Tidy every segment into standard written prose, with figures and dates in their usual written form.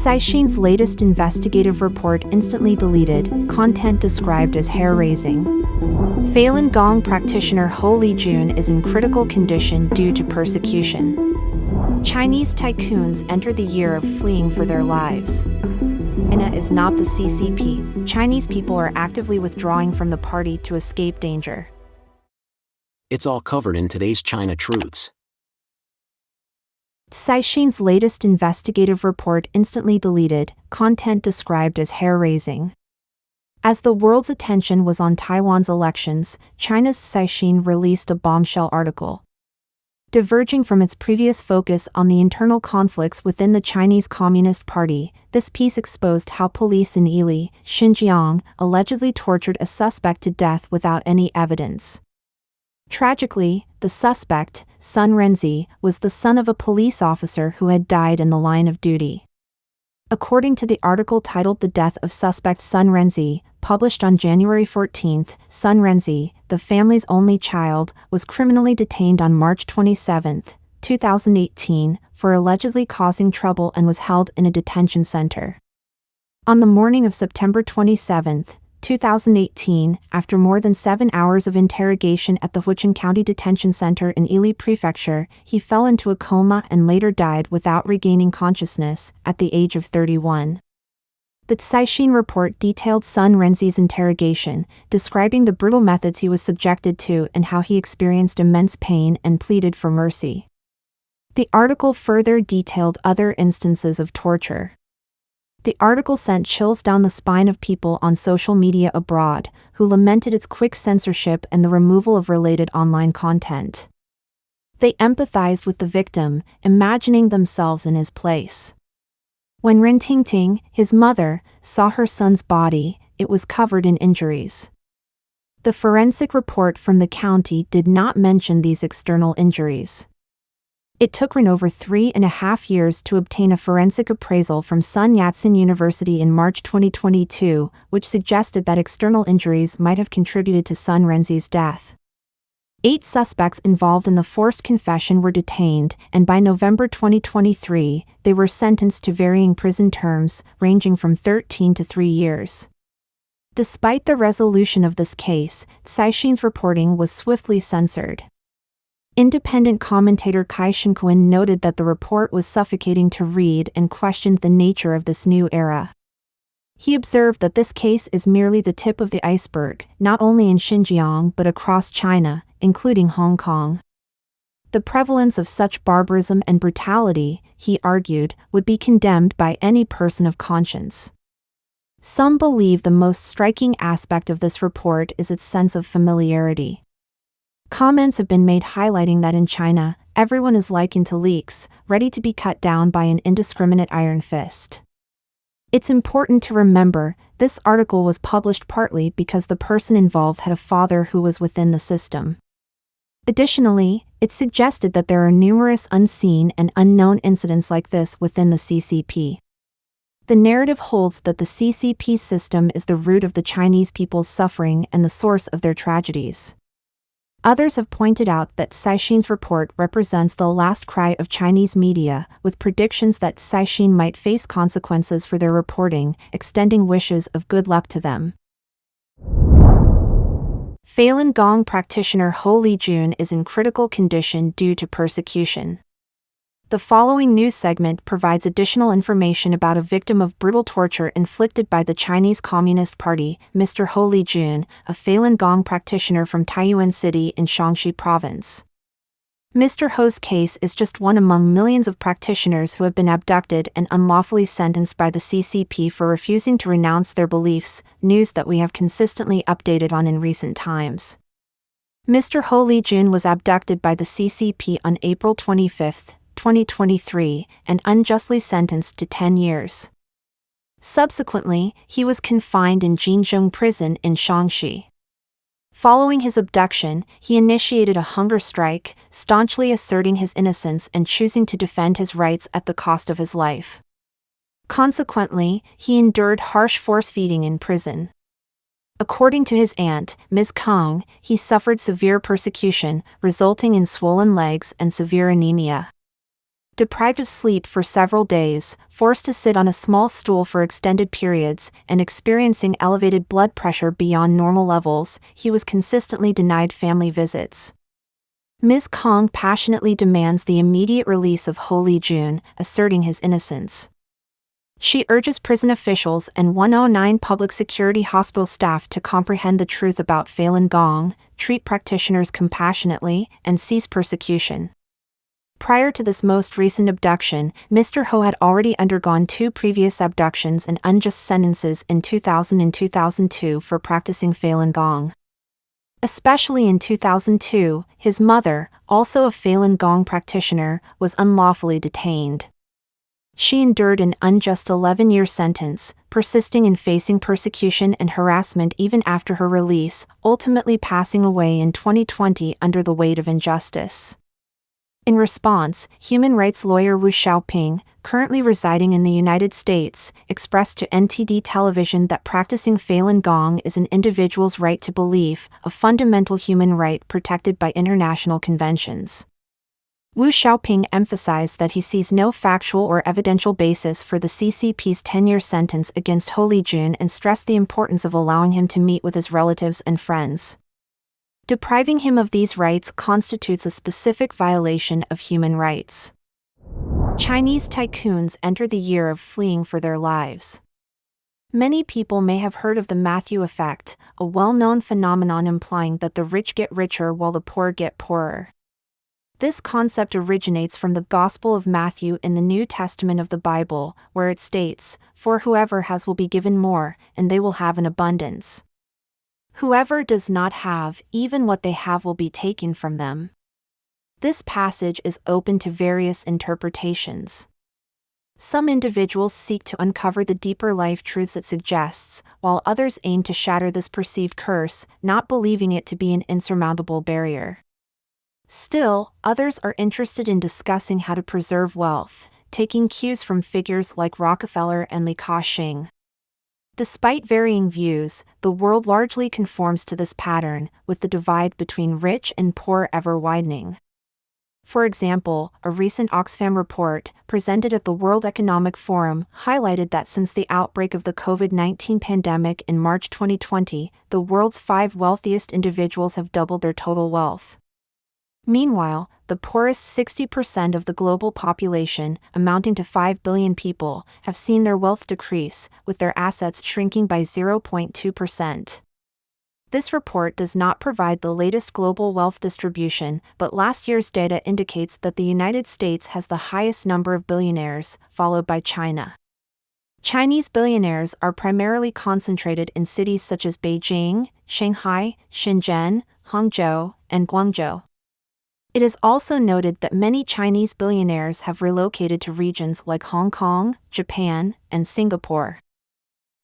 Caixin's latest investigative report instantly deleted, content described as hair-raising. Falun Gong practitioner Lijun is in critical condition due to persecution. Chinese tycoons enter the year of fleeing for their lives. China is not the CCP. Chinese people are actively withdrawing from the party to escape danger. It's all covered in today's China Truths. Caixin's latest investigative report instantly deleted, content described as hair-raising. As the world's attention was on Taiwan's elections, China's Caixin released a bombshell article. Diverging from its previous focus on the internal conflicts within the Chinese Communist Party, this piece exposed how police in Yili, Xinjiang, allegedly tortured a suspect to death without any evidence. Tragically, the suspect, Sun Renzi, was the son of a police officer who had died in the line of duty. According to the article titled The Death of Suspect Sun Renzi, published on January 14, Sun Renzi, the family's only child, was criminally detained on March 27, 2018, for allegedly causing trouble and was held in a detention center. On the morning of September 27, 2018, after more than 7 hours of interrogation at the Lijun County Detention Center in Yili Prefecture, he fell into a coma and later died without regaining consciousness, at the age of 31. The Caixin report detailed Sun Renzi's interrogation, describing the brutal methods he was subjected to and how he experienced immense pain and pleaded for mercy. The article further detailed other instances of torture. The article sent chills down the spine of people on social media abroad, who lamented its quick censorship and the removal of related online content. They empathized with the victim, imagining themselves in his place. When Ren Tingting, his mother, saw her son's body, it was covered in injuries. The forensic report from the county did not mention these external injuries. It took Ren over 3.5 years to obtain a forensic appraisal from Sun Yat-sen University in March 2022, which suggested that external injuries might have contributed to Sun Renzi's death. 8 suspects involved in the forced confession were detained, and by November 2023, they were sentenced to varying prison terms, ranging from 13 to 3 years. Despite the resolution of this case, Caixin's reporting was swiftly censored. Independent commentator Caixin noted that the report was suffocating to read and questioned the nature of this new era. He observed that this case is merely the tip of the iceberg, not only in Xinjiang but across China, including Hong Kong. The prevalence of such barbarism and brutality, he argued, would be condemned by any person of conscience. Some believe the most striking aspect of this report is its sense of familiarity. Comments have been made highlighting that in China, everyone is likened to leeks, ready to be cut down by an indiscriminate iron fist. It's important to remember, this article was published partly because the person involved had a father who was within the system. Additionally, it suggested that there are numerous unseen and unknown incidents like this within the CCP. The narrative holds that the CCP system is the root of the Chinese people's suffering and the source of their tragedies. Others have pointed out that Caixin's report represents the last cry of Chinese media, with predictions that Caixin might face consequences for their reporting, extending wishes of good luck to them. Falun Gong practitioner Lijun is in critical condition due to persecution. The following news segment provides additional information about a victim of brutal torture inflicted by the Chinese Communist Party, Mr. Lijun, a Falun Gong practitioner from Taiyuan City in Shaanxi Province. Mr. Ho's case is just one among millions of practitioners who have been abducted and unlawfully sentenced by the CCP for refusing to renounce their beliefs, news that we have consistently updated on in recent times. Mr. Lijun was abducted by the CCP on April 25, 2023, and unjustly sentenced to 10 years. Subsequently, he was confined in Jinzhong prison in Shaanxi. Following his abduction, he initiated a hunger strike, staunchly asserting his innocence and choosing to defend his rights at the cost of his life. Consequently, he endured harsh force-feeding in prison. According to his aunt, Ms. Gong, he suffered severe persecution, resulting in swollen legs and severe anemia. Deprived of sleep for several days, forced to sit on a small stool for extended periods, and experiencing elevated blood pressure beyond normal levels, he was consistently denied family visits. Ms. Gong passionately demands the immediate release of Lijun, asserting his innocence. She urges prison officials and 109 public security hospital staff to comprehend the truth about Falun Gong, treat practitioners compassionately, and cease persecution. Prior to this most recent abduction, Mr. Ho had already undergone 2 previous abductions and unjust sentences in 2000 and 2002 for practicing Falun Gong. Especially in 2002, his mother, also a Falun Gong practitioner, was unlawfully detained. She endured an unjust 11-year sentence, persisting in facing persecution and harassment even after her release, ultimately passing away in 2020 under the weight of injustice. In response, human rights lawyer Wu Xiaoping, currently residing in the United States, expressed to NTD television that practicing Falun Gong is an individual's right to belief, a fundamental human right protected by international conventions. Wu Xiaoping emphasized that he sees no factual or evidential basis for the CCP's 10-year sentence against Lijun and stressed the importance of allowing him to meet with his relatives and friends. Depriving him of these rights constitutes a specific violation of human rights. Chinese tycoons enter the year of fleeing for their lives. Many people may have heard of the Matthew effect, a well-known phenomenon implying that the rich get richer while the poor get poorer. This concept originates from the Gospel of Matthew in the New Testament of the Bible, where it states, "For whoever has will be given more, and they will have an abundance. Whoever does not have, even what they have will be taken from them." This passage is open to various interpretations. Some individuals seek to uncover the deeper life truths it suggests, while others aim to shatter this perceived curse, not believing it to be an insurmountable barrier. Still, others are interested in discussing how to preserve wealth, taking cues from figures like Rockefeller and Caixin. Despite varying views, the world largely conforms to this pattern, with the divide between rich and poor ever widening. For example, a recent Oxfam report, presented at the World Economic Forum, highlighted that since the outbreak of the COVID-19 pandemic in March 2020, the world's 5 wealthiest individuals have doubled their total wealth. Meanwhile, the poorest 60% of the global population, amounting to 5 billion people, have seen their wealth decrease, with their assets shrinking by 0.2%. This report does not provide the latest global wealth distribution, but last year's data indicates that the United States has the highest number of billionaires, followed by China. Chinese billionaires are primarily concentrated in cities such as Beijing, Shanghai, Shenzhen, Hangzhou, and Guangzhou. It is also noted that many Chinese billionaires have relocated to regions like Hong Kong, Japan, and Singapore.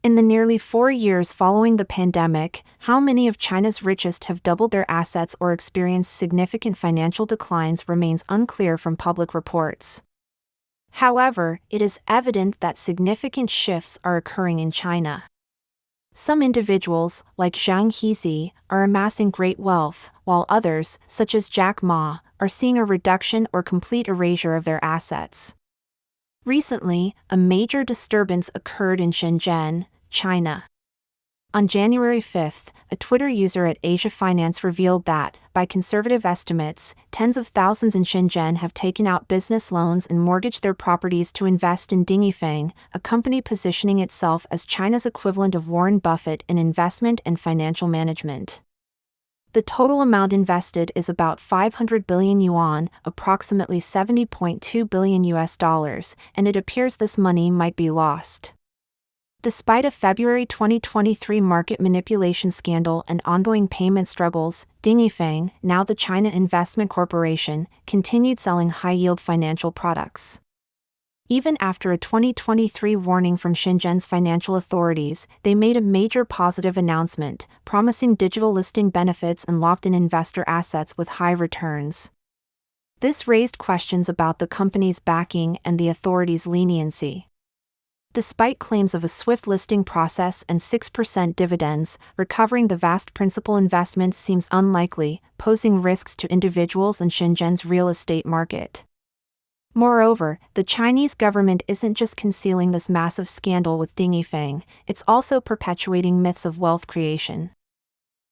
In the nearly 4 years following the pandemic, how many of China's richest have doubled their assets or experienced significant financial declines remains unclear from public reports. However, it is evident that significant shifts are occurring in China. Some individuals, like Zhang Hezi, are amassing great wealth, while others, such as Jack Ma, are seeing a reduction or complete erasure of their assets. Recently, a major disturbance occurred in Shenzhen, China. On January 5, a Twitter user at Asia Finance revealed that, by conservative estimates, tens of thousands in Shenzhen have taken out business loans and mortgaged their properties to invest in Dingifang, a company positioning itself as China's equivalent of Warren Buffett in investment and financial management. The total amount invested is about 500 billion yuan, approximately $70.2 billion, and it appears this money might be lost. Despite a February 2023 market manipulation scandal and ongoing payment struggles, Dingifang, now the China Investment Corporation, continued selling high-yield financial products. Even after a 2023 warning from Shenzhen's financial authorities, they made a major positive announcement, promising digital listing benefits and locked-in investor assets with high returns. This raised questions about the company's backing and the authorities' leniency. Despite claims of a swift listing process and 6% dividends, recovering the vast principal investments seems unlikely, posing risks to individuals and Shenzhen's real estate market. Moreover, the Chinese government isn't just concealing this massive scandal with Ding Yifeng, it's also perpetuating myths of wealth creation.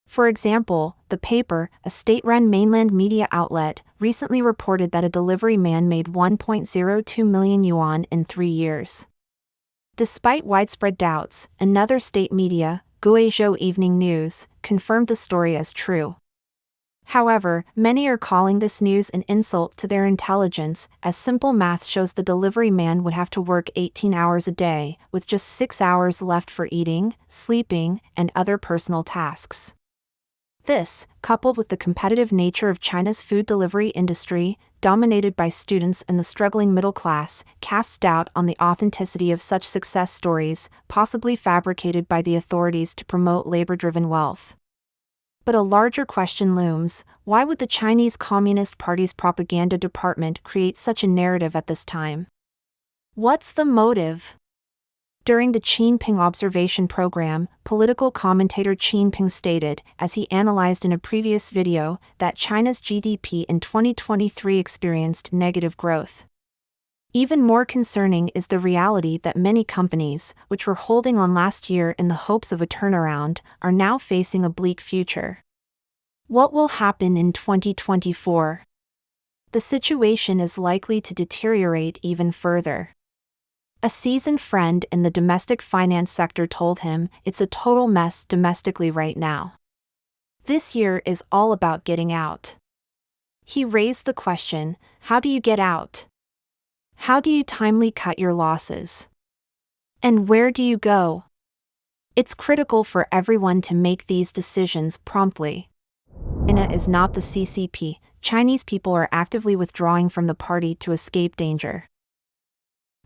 For example, the paper, a state-run mainland media outlet, recently reported that a delivery man made 1.02 million yuan in 3 years. Despite widespread doubts, another state media, Guizhou Evening News, confirmed the story as true. However, many are calling this news an insult to their intelligence, as simple math shows the delivery man would have to work 18 hours a day, with just 6 hours left for eating, sleeping, and other personal tasks. This, coupled with the competitive nature of China's food delivery industry, dominated by students and the struggling middle class, casts doubt on the authenticity of such success stories, possibly fabricated by the authorities to promote labor-driven wealth. But a larger question looms: why would the Chinese Communist Party's propaganda department create such a narrative at this time? What's the motive? During the Jinping observation program, political commentator Jinping stated, as he analyzed in a previous video, that China's GDP in 2023 experienced negative growth. Even more concerning is the reality that many companies, which were holding on last year in the hopes of a turnaround, are now facing a bleak future. What will happen in 2024? The situation is likely to deteriorate even further. A seasoned friend in the domestic finance sector told him, "It's a total mess domestically right now. This year is all about getting out." He raised the question, how do you get out? How do you timely cut your losses? And where do you go? It's critical for everyone to make these decisions promptly. China is not the CCP. Chinese people are actively withdrawing from the party to escape danger.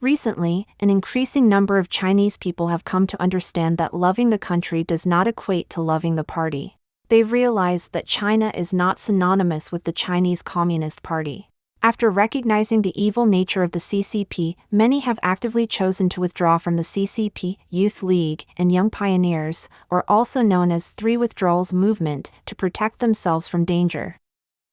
Recently, an increasing number of Chinese people have come to understand that loving the country does not equate to loving the party. They realize that China is not synonymous with the Chinese Communist Party. After recognizing the evil nature of the CCP, many have actively chosen to withdraw from the CCP, Youth League, and Young Pioneers, or also known as Three Withdrawals Movement, to protect themselves from danger.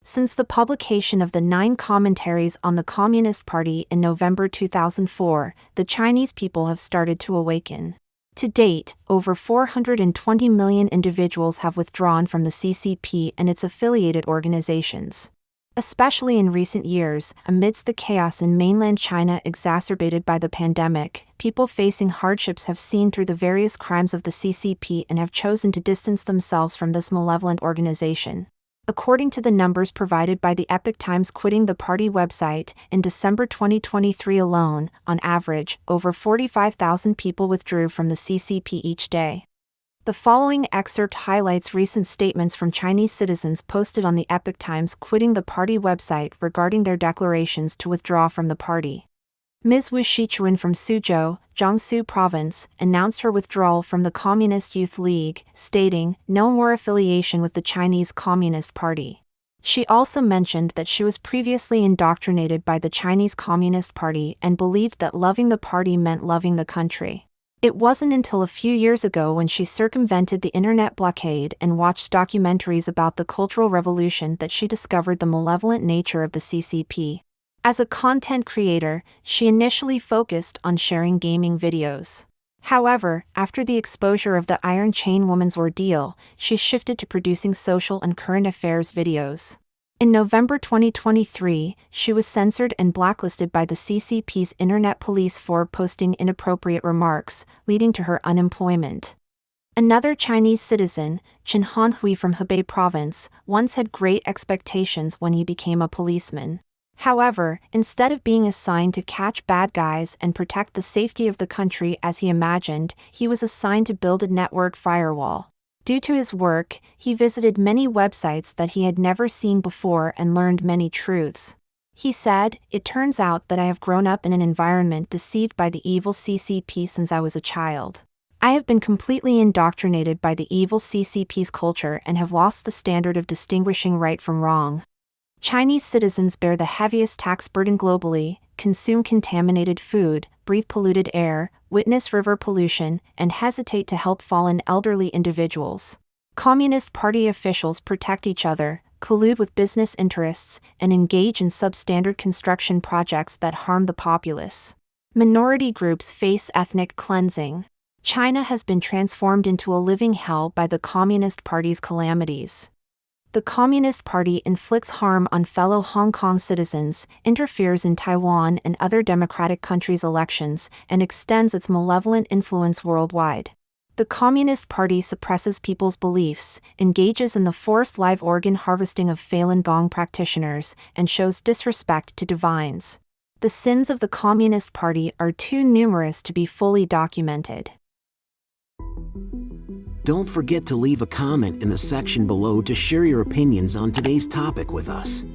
Since the publication of the 9 commentaries on the Communist Party in November 2004, the Chinese people have started to awaken. To date, over 420 million individuals have withdrawn from the CCP and its affiliated organizations. Especially in recent years, amidst the chaos in mainland China exacerbated by the pandemic, people facing hardships have seen through the various crimes of the CCP and have chosen to distance themselves from this malevolent organization. According to the numbers provided by the Epoch Times Quitting the Party website, in December 2023 alone, on average, over 45,000 people withdrew from the CCP each day. The following excerpt highlights recent statements from Chinese citizens posted on the Epoch Times Quitting the Party website regarding their declarations to withdraw from the party. Ms. Wu Shichuan from Suzhou, Jiangsu Province, announced her withdrawal from the Communist Youth League, stating, "No more affiliation with the Chinese Communist Party." She also mentioned that she was previously indoctrinated by the Chinese Communist Party and believed that loving the party meant loving the country. It wasn't until a few years ago when she circumvented the internet blockade and watched documentaries about the Cultural Revolution that she discovered the malevolent nature of the CCP. As a content creator, she initially focused on sharing gaming videos. However, after the exposure of the Iron Chain Woman's ordeal, she shifted to producing social and current affairs videos. In November 2023, she was censored and blacklisted by the CCP's internet police for posting inappropriate remarks, leading to her unemployment. Another Chinese citizen, Chen Hanhui from Hebei Province, once had great expectations when he became a policeman. However, instead of being assigned to catch bad guys and protect the safety of the country as he imagined, he was assigned to build a network firewall. Due to his work, he visited many websites that he had never seen before and learned many truths. He said, "It turns out that I have grown up in an environment deceived by the evil CCP since I was a child. I have been completely indoctrinated by the evil CCP's culture and have lost the standard of distinguishing right from wrong. Chinese citizens bear the heaviest tax burden globally, consume contaminated food, breathe polluted air, witness river pollution, and hesitate to help fallen elderly individuals. Communist Party officials protect each other, collude with business interests, and engage in substandard construction projects that harm the populace. Minority groups face ethnic cleansing. China has been transformed into a living hell by the Communist Party's calamities. The Communist Party inflicts harm on fellow Hong Kong citizens, interferes in Taiwan and other democratic countries' elections, and extends its malevolent influence worldwide. The Communist Party suppresses people's beliefs, engages in the forced live organ harvesting of Falun Gong practitioners, and shows disrespect to divines. The sins of the Communist Party are too numerous to be fully documented. Don't forget to leave a comment in the section below to share your opinions on today's topic with us.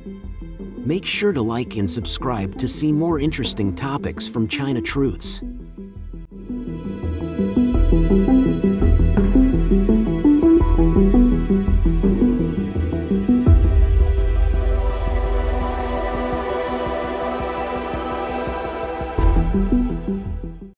Make sure to like and subscribe to see more interesting topics from China Truths.